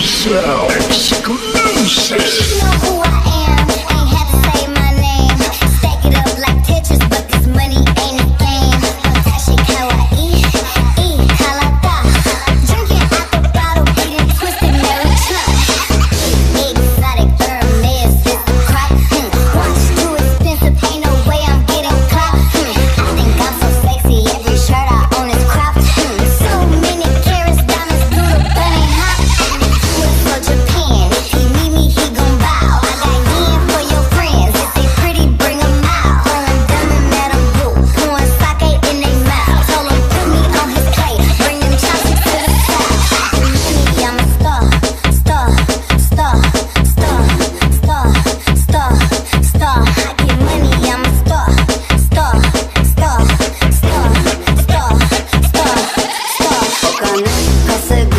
yourself exclusive. You know who I am, ain't had to say my name. Stack it up like Tetris, but this money ain't a game. Watashi kawaii, harata. Drinking out the bottle, eating twisted American. Exotic Hermes, this the crack. Watch too expensive, ain't no way I'm getting caught. I think I'm so sexy, every shirt I own is cropped. So many carats, diamonds through the bunny hop. Wait for Japan, if he need me, he gon' bow. I got yen for your friends, if they pretty, bring 'em out. Rolling diamond, Madam Blue, pouring sake in they mouth. Told him put me on his plate, bring them chopsticks to the south. Money, I'm a star, star, star, star, star, star, star. I get money, I'm a star, star, star, star, star, star, star. お金稼ぐ、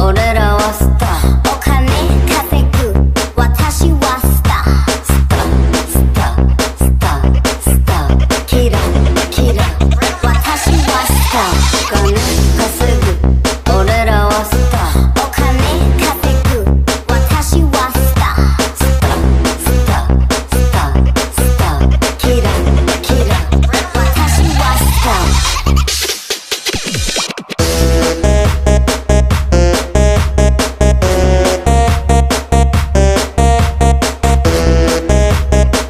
俺らはスター。お金稼ぐ、私はスター。スター、スター、スター、スター。キラ、キラ、私はスター。お金稼ぐ、俺らはスター。お金稼ぐ、私はスター。スター、スター、スター、スター。キラ、キラ、私はスター。私はスター。私はスター。私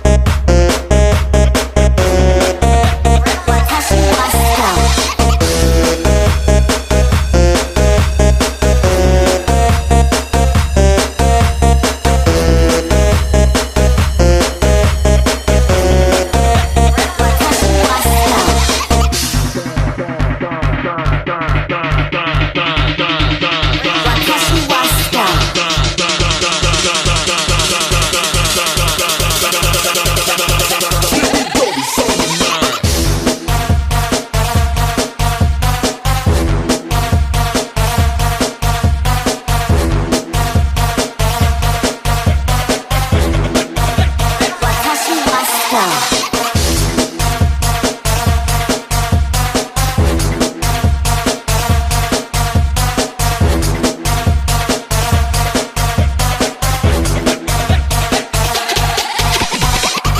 はスター。私はスター。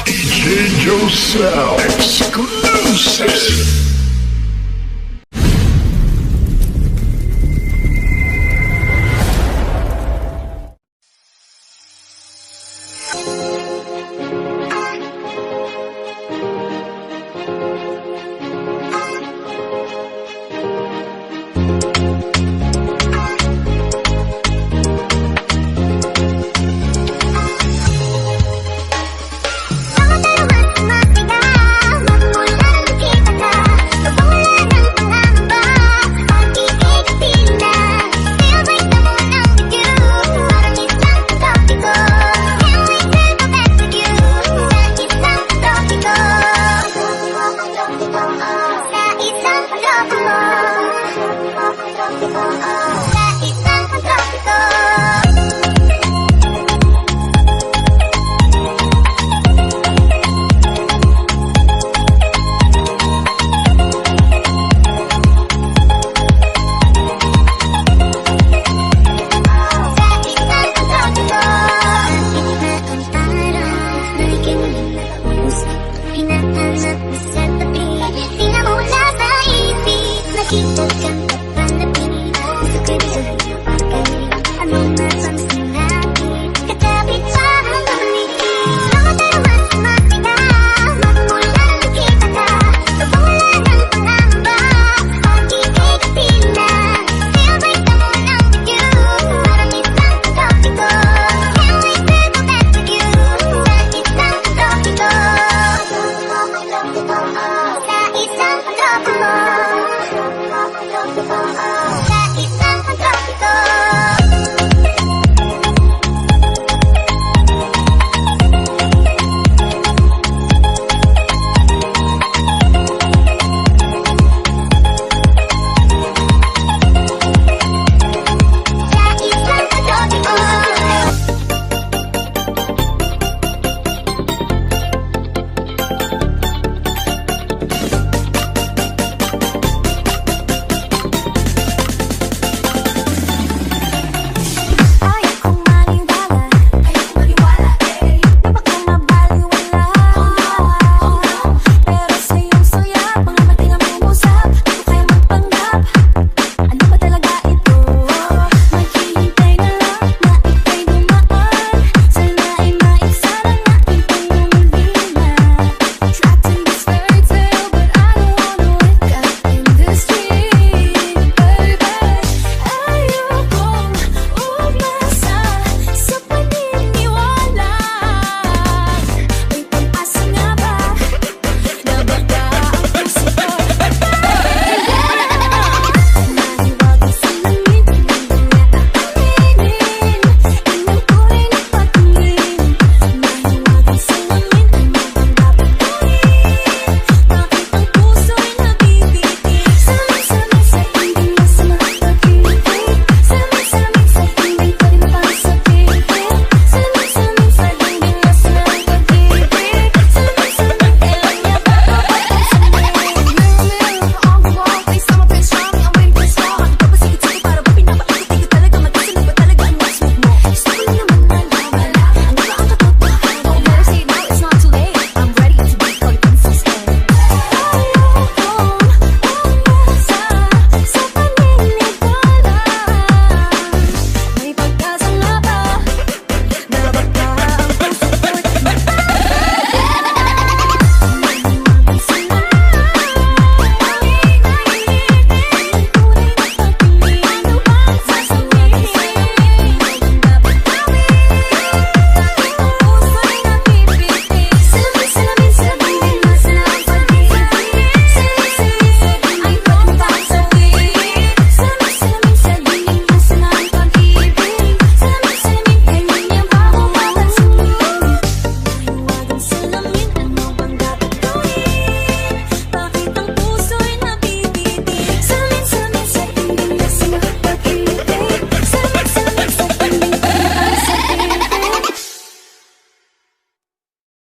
DJ yourself exclusive.